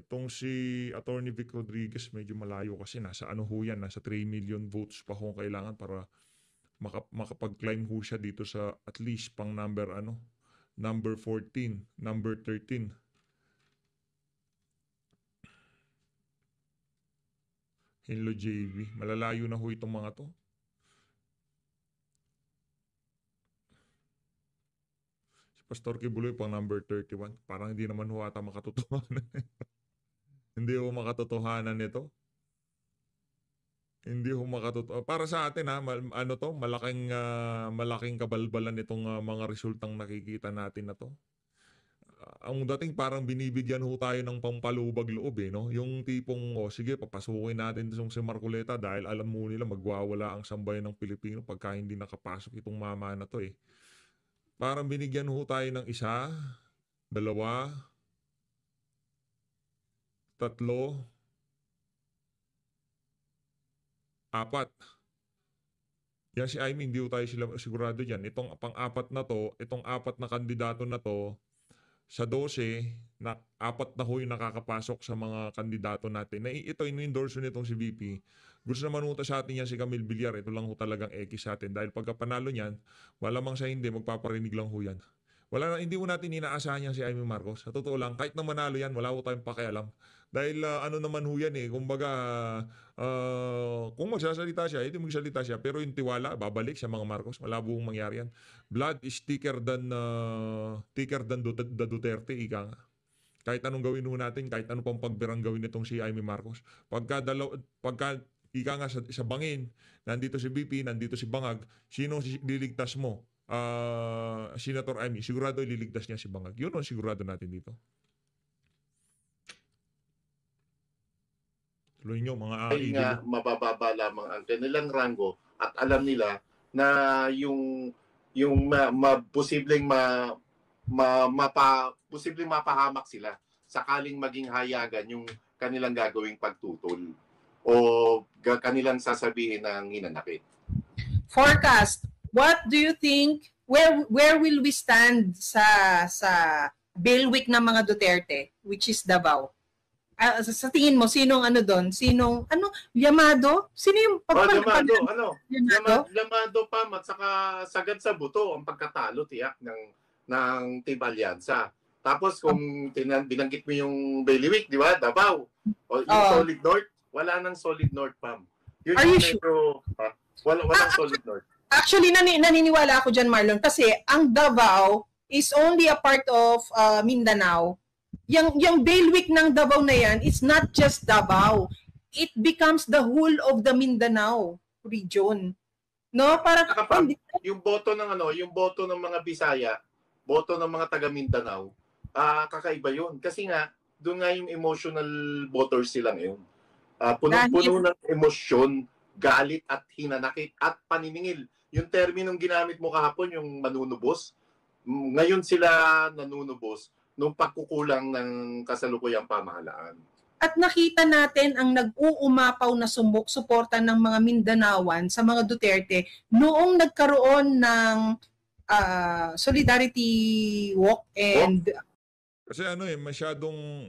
Itong si Attorney Vic Rodriguez, medyo malayo kasi nasa ho yan, nasa 3 million votes pa ho kailangan para makapag-climb ho siya dito sa at least pang number 14, number 13. Hello JV, malalayo na ho itong mga to. Pastor Kibuloy pang number 31. Parang hindi naman ho ata makatotohanan. Hindi ho makatotohanan nito. Hindi ho makatotohanan. Para sa atin malaking kabalbalan itong mga resultang nakikita natin na to. Ang dating parang binibigyan ho tayo ng pampalubag loob eh, no? Yung tipong, sige, papasukin natin itong si Marcoleta dahil alam mo nila magwawala ang sambayan ng Pilipino pagka hindi nakapasok itong mama na to eh. Parang binigyan ho tayo ng 1, 2, 3, 4. Yan si Amy, hindi ho tayo sigurado dyan. Itong pang-4 na to, itong 4 na kandidato na to, sa 12, 4 na ho yung nakakapasok sa mga kandidato natin. Ito, in-endorse nitong si VP. Gusto naman ho sa atin yan si Camille Villar. Ito lang ho talagang X sa atin. Dahil pagka panalo niyan, malamang sa hindi, magpaparinig lang ho yan. Hindi mo natin inaasahan yan si Amy Marcos. Sa totoo lang, kahit na manalo yan, wala ho tayong pakialam. Dahil naman ho yan eh. Kumbaga, kung magsasalita siya, ito magsalita siya. Pero yung tiwala, babalik sa mga Marcos. Wala buong mangyari yan. Blood is thicker than the Duterte, ika nga. Kahit anong gawin ho natin, kahit anong pang pagbirang gawin nitong si Amy Marcos. Pagka ika nga sa bangin, nandito si BP, nandito si Bangag, sino liligtas mo? Senator Amy, sigurado ililigtas niya si Bangag. Yun ang sigurado natin dito. Tuloy nyo, mga
dahil nga mabababa lamang ang kanilang ranggo at alam nila na yung posibleng mapahamak sila sakaling maging hayagan yung kanilang gagawing pagtutol o kanilang sasabihin ng hinanakit.
Forecast, what do you think, where will we stand sa bail week ng mga Duterte, which is Davao? Sa tingin mo, sinong ano doon? Sinong, Llamado? Sino yung
Llamado,
Llamado?
Llamado pa at saka sagad sa buto ang pagkatalo tiyak ng Team Alyansa. Tapos kung binanggit mo yung Bailiwick, di ba? Davao. O yung Solid North, wala nang Solid North, Pam. Yun
Are
yung
you sure?
walang Solid North.
Actually, naniniwala ako dyan, Marlon, kasi ang Davao is only a part of Mindanao. Yung bailiwick ng Davao na yan, it's not just Davao. It becomes the whole of the Mindanao region. No? Para
yung boto ng mga Bisaya, boto ng mga taga Mindanao, kakaiba 'yun. Kasi nga doon nga yung emotional voters sila ngayon. Puno-puno ng emosyon, galit at hinanakit at paniningil. Yung terminong ginamit mo kahapon, yung manunubos, ngayon sila nanunubos nung pagkukulang ng kasalukuyang pamahalaan.
At nakita natin ang nag-uumapaw na suporta ng mga Mindanaoan sa mga Duterte noong nagkaroon ng Solidarity Walk and
kasi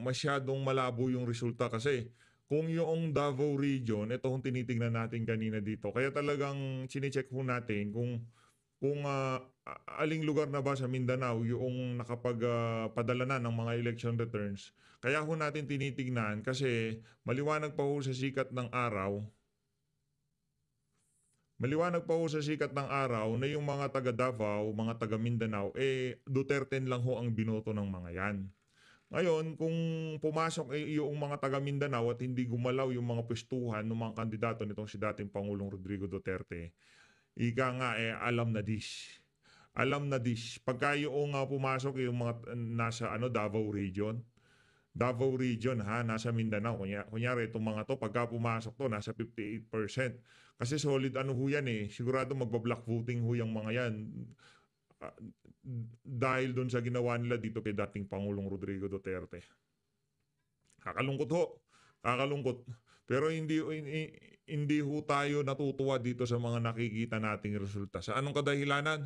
masyadong malabo yung resulta kasi kung yung Davao region, ito kung tinitingnan natin kanina dito. Kaya talagang chine-check ho natin kung aling lugar na ba sa Mindanao yung nakapagpadala na ng mga election returns. Kaya ho natin tinitingnan kasi maliwanag pa ho sa sikat ng araw. Maliwanag pa ho sa sikat ng araw na yung mga taga Davao, mga taga Mindanao, Duterte lang ho ang binoto ng mga yan. Ngayon, kung pumasok yung mga taga Mindanao at hindi gumalaw yung mga pwestuhan ng mga kandidato nitong si dating Pangulong Rodrigo Duterte, ika nga alam na dish. Alam na dish. Pagka yung pumasok yung mga nasa Davao region, nasa Mindanao. Kunyari itong mga to, pagka pumasok to, nasa 58%. Kasi solid ho yan sigurado magba-block voting ho yung mga yan. Dahil doon sa ginawa nila dito kay dating Pangulong Rodrigo Duterte. Kakalungkot ho. Kakalungkot. Pero hindi ho tayo natutuwa dito sa mga nakikita nating resulta. Sa anong kadahilanan?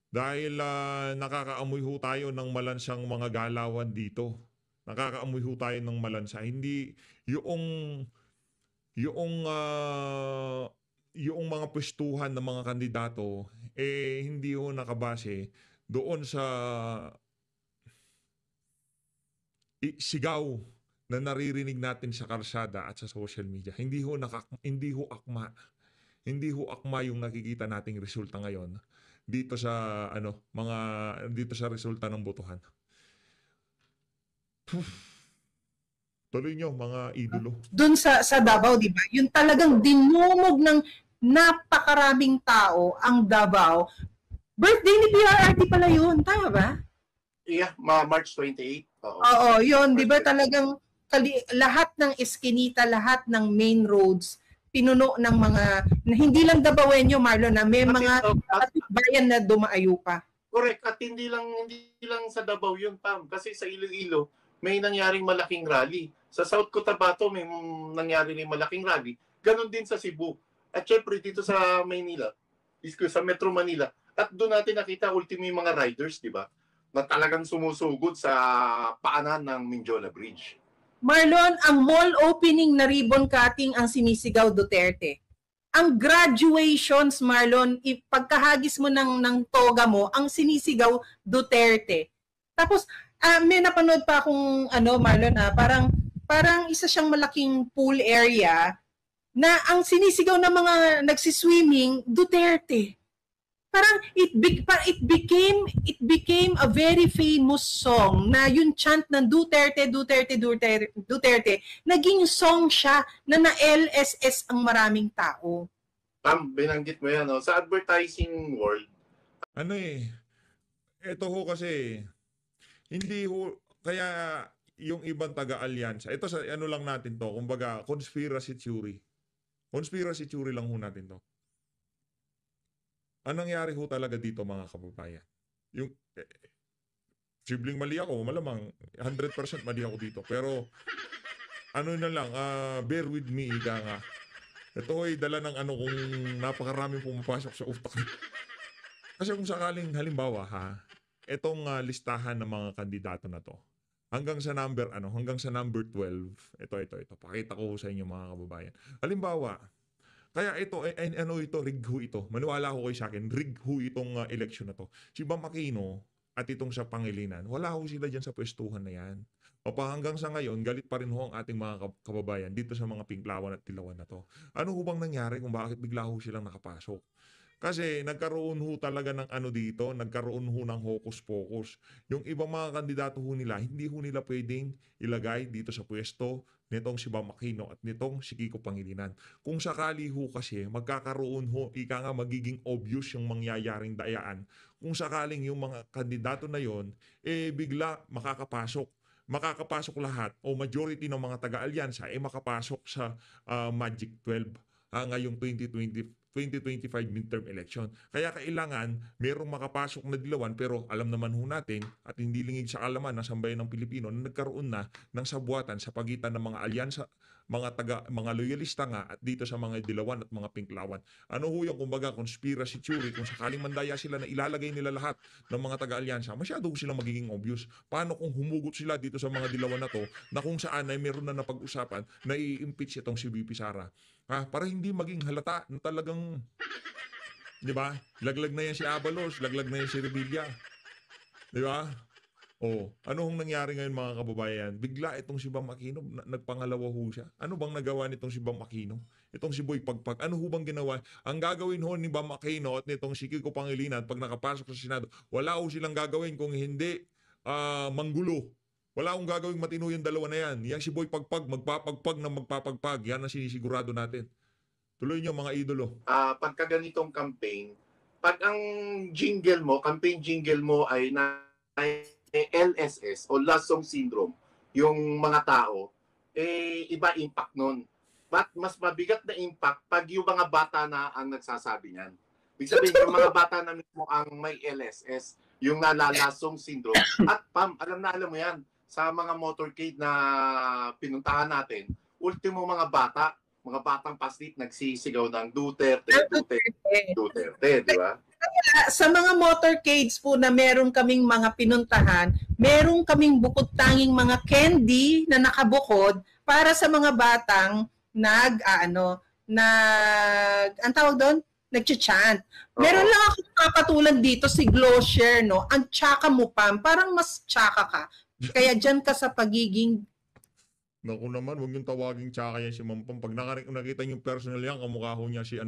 Dahil nakakaamoy ho tayo ng malansang mga galawan dito. Nakakaamoy ho tayo ng malansa. Hindi yung mga pwestuhan ng mga kandidato hindi ho nakabase doon sa sigaw na naririnig natin sa kalsada at sa social media. Hindi ho akma yung nakikita nating resulta ngayon dito sa dito sa resulta ng botohan. Tuloy nyo, mga idolo.
Doon sa Davao, di ba? Yung talagang dinumog ng napakaraming tao ang Davao. Birthday ni PRRD pala yun. Tama ba?
Yeah, March 28.
Oo, yun. Di ba talagang lahat ng eskinita, lahat ng main roads, pinuno ng mga, hindi lang Davaoenyo, Marlon, na may mga bayan na dumaayo pa.
Correct. At hindi lang sa Davao yun, Pam. Kasi sa Iloilo, may nangyaring malaking rally. Sa South Cotabato, may nangyari rin malaking rally. Ganon din sa Cebu. At syempre, dito sa Maynila, sa Metro Manila, at doon natin nakita ultimo yung mga riders, di ba? Na talagang sumusugod sa paanan ng Mindiola Bridge.
Marlon, ang mall opening na ribbon cutting ang sinisigaw Duterte. Ang graduations, Marlon, pagkahagis mo ng toga mo, ang sinisigaw Duterte. Tapos, may napanood pa akong Marlon, parang isa siyang malaking pool area na ang sinisigaw ng mga nagsiswimming, Duterte. Parang it became a very famous song na yung chant ng Duterte, naging song siya na na-LSS ang maraming tao.
Binanggit mo yan, no? Sa advertising world.
Ito ho kasi, hindi ho, kaya yung ibang taga-alyansa, ito sa lang natin to, kumbaga, conspiracy theory. Conspiracy theory lang ho natin to. Anong nangyari ho talaga dito, mga kababayan? Yung sibling mali ako, malamang 100% mali ako dito. Pero bear with me, ika nga. Ito ay dala ng kung napakaraming pumapasok sa utak. Kasi kung sakaling halimbawa itong listahan ng mga kandidato na to, hanggang sa number 12. Ito. Pakita ko sa inyo mga kababayan. Halimbawa, kaya ito, rig ho ito. Maniwala ko kayo sa akin, rig ho itong election na to. Si Bam Aquino at itong sa Pangilinan, wala ho sila dyan sa pwestuhan na yan. O pa hanggang sa ngayon, galit pa rin ho ang ating mga kababayan dito sa mga Pinklawan at Tilawan na to. Ano ho bang nangyari kung bakit bigla ho silang nakapasok? Kasi nagkaroon ho talaga ng dito, nagkaroon ho ng hocus-pocus. Yung ibang mga kandidato ho nila, hindi ho nila pwedeng ilagay dito sa pwesto nitong si Bam Aquino at nitong si Kiko Pangilinan. Kung sakali ho kasi, magkakaroon ho, ika nga magiging obvious yung mangyayaring dayaan. Kung sakaling yung mga kandidato na yon, bigla makakapasok lahat o majority ng mga taga-alyansa makapasok sa Magic 12 ngayong 2025 midterm election. Kaya kailangan merong makapasok na dilawan, pero alam naman ho natin at hindi lingid sa kalaman ng sambayan ng Pilipino na nagkaroon na ng sabuatan sa pagitan ng mga alyansa, mga loyalista nga at dito sa mga dilawan at mga pinklawan. Ano ho yung kumbaga conspiracy theory, kung sakaling mandaya sila na ilalagay nila lahat ng mga taga-alyansa, masyado silang magiging obvious. Paano kung humugot sila dito sa mga dilawan na to, na kung saan ay meron na napag-usapan na i-impeach itong si VP Sara? Para hindi maging halata na talagang, di ba? Laglag na yan si Abalos, laglag na yan si Revilla. Di ba? Ano hong nangyari ngayon mga kababayan? Bigla itong si Bam Aquino, nagpangalawa ho siya. Ano bang nagawa nitong si Bam Aquino? Itong si Boy Pagpag, ano ho bang ginawa? Ang gagawin ho ni Bam Aquino at nitong si Kiko Pangilinan pag nakapasok sa Senado, wala ho silang gagawin kung hindi manggulo. Wala akong gagawing matino yung dalawa na yan. Yang si Boy Pagpag, magpapagpag na magpapagpag. Yan ang sinisigurado natin. Tuloy nyo mga idolo.
Pagka ganitong campaign, pag ang jingle mo, campaign jingle mo ay LSS o Last Song Syndrome, yung mga tao, iba impact nun. But mas mabigat na impact pag yung mga bata na ang nagsasabi niyan. Ibig sabihin, yung mga bata na mismo ang may LSS, yung nalalasong syndrome. At alam mo yan, sa mga motorcade na pinuntahan natin, ultimo mga batang paslit nagsisigaw ng Duterte, di ba?
Sa mga motorcades po na meron kaming mga pinuntahan, meron kaming bukod tanging mga candy na nakabukod para sa mga batang ang tawag doon, nagcha-chant. Meron lang ako kapatulan dito si Glosher, no? Ang tsaka mo, Pam, parang mas tsaka ka. Kaya dyan ka sa pagiging...
Naku naman, huwag yung tawaging tsaka yan si Mampam. Pag nakita yung personal yan, kamukha ho niya si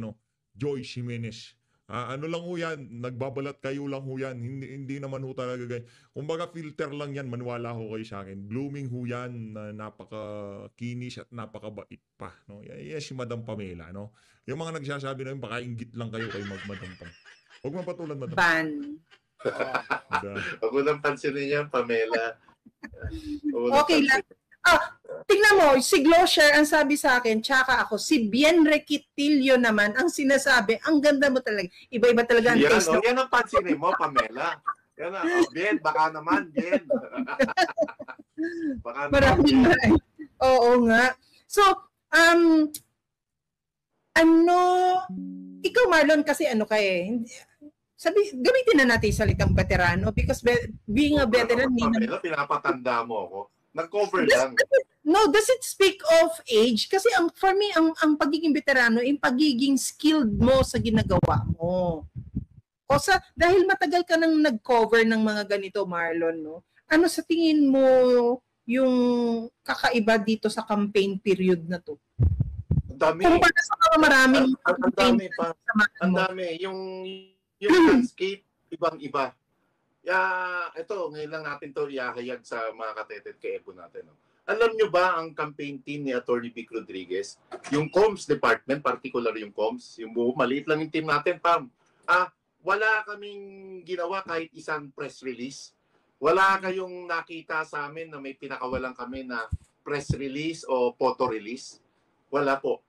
Joy Jimenez. Ano lang ho yan, nagbabalat kayo lang ho yan. Hindi naman ho talaga ganyan. Kumbaga filter lang yan, maniwala ho kayo sa akin. Blooming ho yan, napaka-kinis at napaka-bait pa. No? Yan si Madam Pamela. No? Yung mga nagsasabi na yun, baka inggit lang kayo kay Madam Pam. Huwag mapatulan, Madam.
Ban.
Huwag mo nang pansinin yan, Pamela.
Okay lang. Tingnan mo, si Glosher ang sabi sa akin, tsaka ako, si Bien Requitilio naman ang sinasabi, ang ganda mo talaga. Iba-iba talaga ang taste.
Yan ang pansinin mo, Pamela. Yan na, Bien, baka naman, Bien. Baka
Maraming
naman,
Oo nga. So, ikaw Marlon, kasi gamitin na natin salitang veterano because being a veteran,
Pamela, pinapatanda mo ako. Nag-cover lang.
No, does it speak of age? Kasi for me, ang pagiging veterano, yung pagiging skilled mo sa ginagawa mo. Dahil matagal ka nang nag-cover ng mga ganito, Marlon, no? Ano sa tingin mo yung kakaiba dito sa campaign period na to?
Ang dami.
Kumpara sa mga maraming campaign.
Ang dami. Yung landscape, ibang-iba. Ito, ngayon lang natin to ihahayag sa mga katetet kay Epo natin. No? Alam nyo ba ang campaign team ni Atty. Vic Rodriguez? Yung comms department, particular yung comms, yung maliit lang yung team natin, Pam. Wala kaming ginawa kahit isang press release. Wala kayong nakita sa amin na may pinakawalan kami na press release o photo release. Wala po.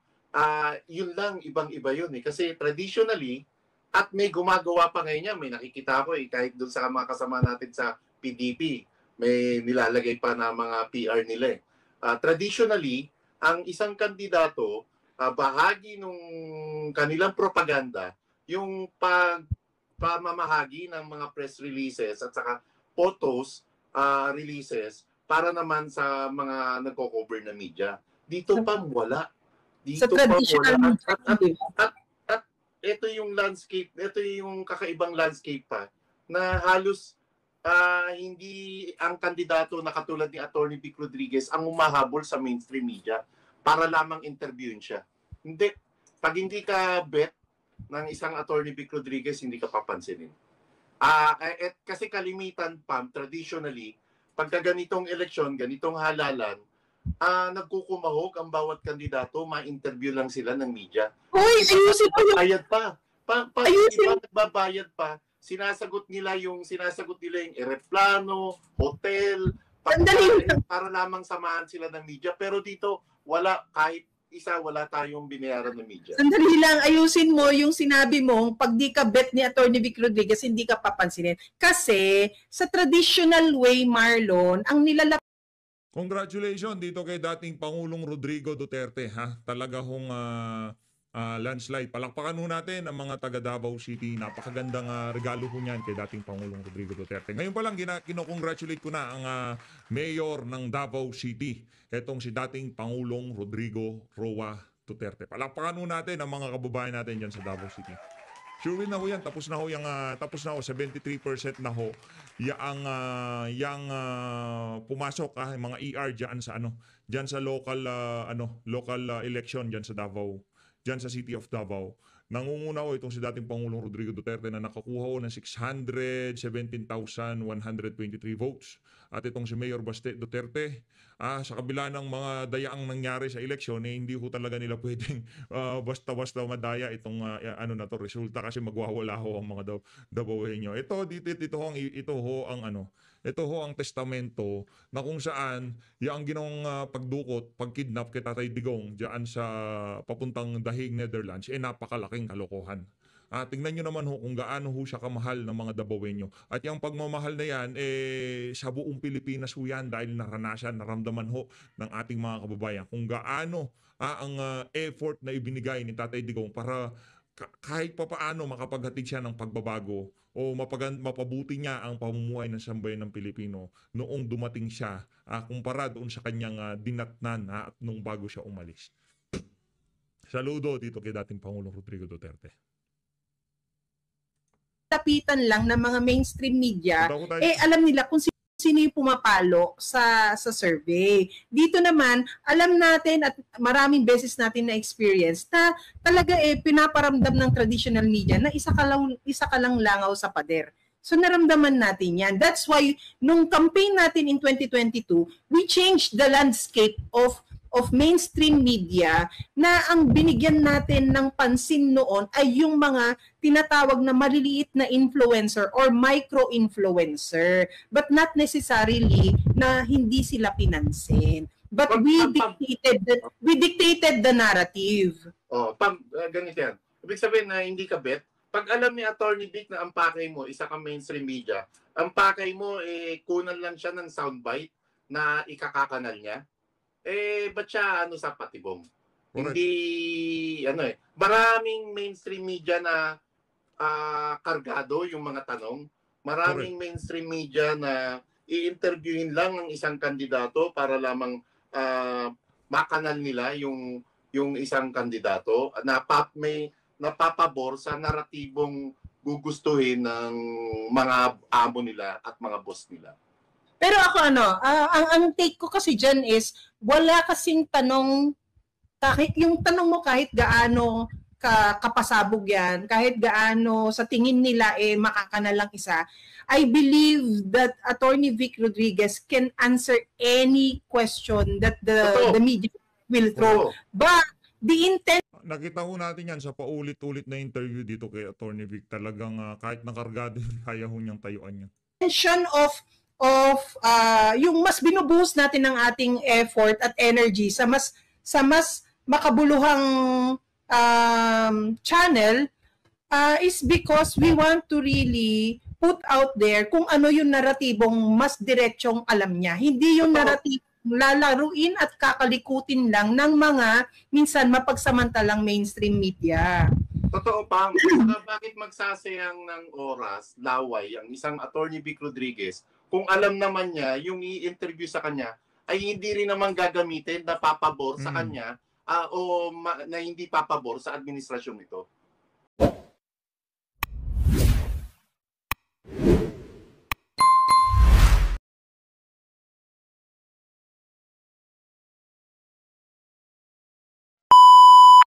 Yun lang, ibang-iba yun. Kasi traditionally, at may gumagawa pa ngayon niya, may nakikita ko kahit doon sa mga kasama natin sa PDP, may nilalagay pa na mga PR nila. Traditionally, ang isang kandidato, bahagi nung kanilang propaganda, yung pamamahagi ng mga press releases at saka photos releases para naman sa mga nagko-cover na media. Dito pa wala.
Sa traditional media.
At ito yung landscape, ito yung kakaibang landscape pa na halos hindi ang kandidato na katulad ni Attorney Vic Rodriguez ang umahabol sa mainstream media para lamang interviewin siya. Hindi. Pag hindi ka bet ng isang Attorney Vic Rodriguez, hindi ka papansinin. Kasi kalimitan, Pam, traditionally, pagka ganitong eleksyon, ganitong halalan, nagkukumahog ang bawat kandidato, ma-interview lang sila ng media.
Uy, ayusin mo yung...
Bayad pa. Iba nagbabayad pa. Sinasagot nila yung eroplano, hotel, para lamang samahan sila ng media. Pero dito, wala, kahit isa, wala tayong binayaran ng media.
Sandali lang, ayusin mo yung sinabi mo, pag di ka bet ni Atty. Vic Rodriguez, hindi ka papansinin. Kasi, sa traditional way, Marlon, ang nilalap...
Congratulations dito kay dating Pangulong Rodrigo Duterte. Talaga hong landslide. Palakpakan ho natin ang mga taga Davao City. Napakagandang regalo ho niyan kay dating Pangulong Rodrigo Duterte. Ngayon pa lang kinocongratulate ko na ang mayor ng Davao City. Itong si dating Pangulong Rodrigo Roa Duterte. Palakpakan ho natin ang mga kababayan natin dyan sa Davao City. Sure win na ho yan. Tapos na ho 73% na ho yang pumasok mga ER diyan sa local election diyan sa Davao, diyan sa City of Davao. Nangunguna ho itong si dating Pangulong Rodrigo Duterte na nakakuha ho ng 617,123 votes. At itong si Mayor Baste Duterte, sa kabila ng mga dayaang nangyari sa eleksyon, hindi ho talaga nila pwedeng basta-basta madaya itong resulta kasi magwawala ho ang mga Davaoenyo. Ito ho ang testamento na kung saan yung ginawang pagdukot, pagkidnap kay Tatay Digong diyan sa papuntang Dahig, Netherlands, napakalaking kalokohan. Tingnan nyo naman ho kung gaano ho siya kamahal ng mga Davaoenyo. At yung pagmamahal na yan, sa buong Pilipinas ho yan dahil naramdaman ho ng ating mga kababayan kung gaano ang effort na ibinigay ni Tatay Digong para kahit pa paano makapaghatid siya ng pagbabago o mapabuti niya ang pamumuhay ng sambayan ng Pilipino noong dumating siya kumpara doon sa kanyang dinatnan at nung bago siya umalis. Saludo dito kay dating Pangulong Rodrigo Duterte.
Tapitan lang ng mga mainstream media, alam nila kung sino yung pumapalo sa survey. Dito naman, alam natin at maraming beses natin na experience na talaga pinaparamdam ng traditional media na isa ka lang langaw sa pader. So naramdaman natin yan. That's why nung campaign natin in 2022, we changed the landscape of mainstream media na ang binigyan natin ng pansin noon ay yung mga tinatawag na maliliit na influencer or micro-influencer, but not necessarily na hindi sila pinansin. But we dictated the narrative.
Ganito yan. Ibig sabihin na hindi ka bet. Pag alam ni Attorney Vic na ang pakay mo, isa kang mainstream media, ang pakay mo, kunan lang siya ng soundbite na ikakakanal niya, ba't siya sa patibong? Correct. Hindi, maraming mainstream media na kargado yung mga tanong. Maraming Correct. Mainstream media na i-interviewin lang ng isang kandidato para lamang makanal nila yung isang kandidato na may napapabor sa naratibong gugustuhin ng mga amo nila at mga boss nila.
Pero ako ang take ko kasi dyan is, wala kasing tanong, yung tanong mo kahit gaano kapasabog yan, kahit gaano sa tingin nila makakana lang isa, I believe that Attorney Vic Rodriguez can answer any question that the media will throw. But the intent...
Nakita ho natin yan sa paulit-ulit na interview dito kay Attorney Vic. Talagang kahit nakargado, kaya ho niyang tayuan niya.
Intention of yung mas binubuhos natin ng ating effort at energy sa mas makabuluhang channel is because we want to really put out there kung ano yung naratibong mas diretsong alam niya. Hindi yung naratibong lalaruin at kakalikutin lang ng mga minsan mapagsamantalang mainstream media.
Totoo pa, bakit magsasayang ng oras, laway, ang isang Attorney Vic Rodriguez kung alam naman niya, yung i-interview sa kanya, ay hindi rin naman gagamitin na papabor sa kanya na hindi papabor sa administrasyon nito.